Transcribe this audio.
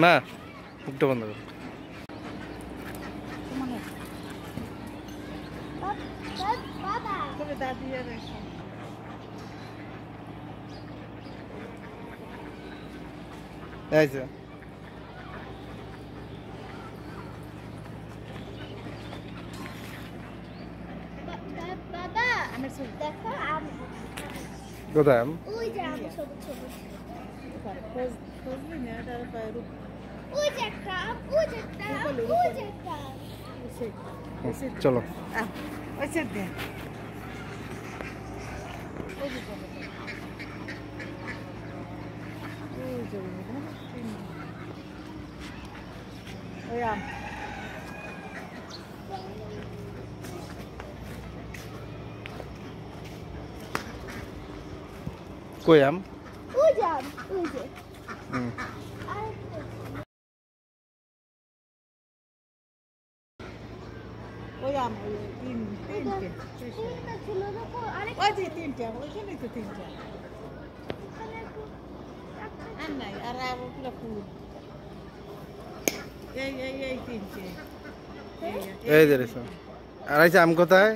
না মুখটা বন্ধ করো। এই যে কোথায় চলো কই আম এই যে আর আম কোথায়?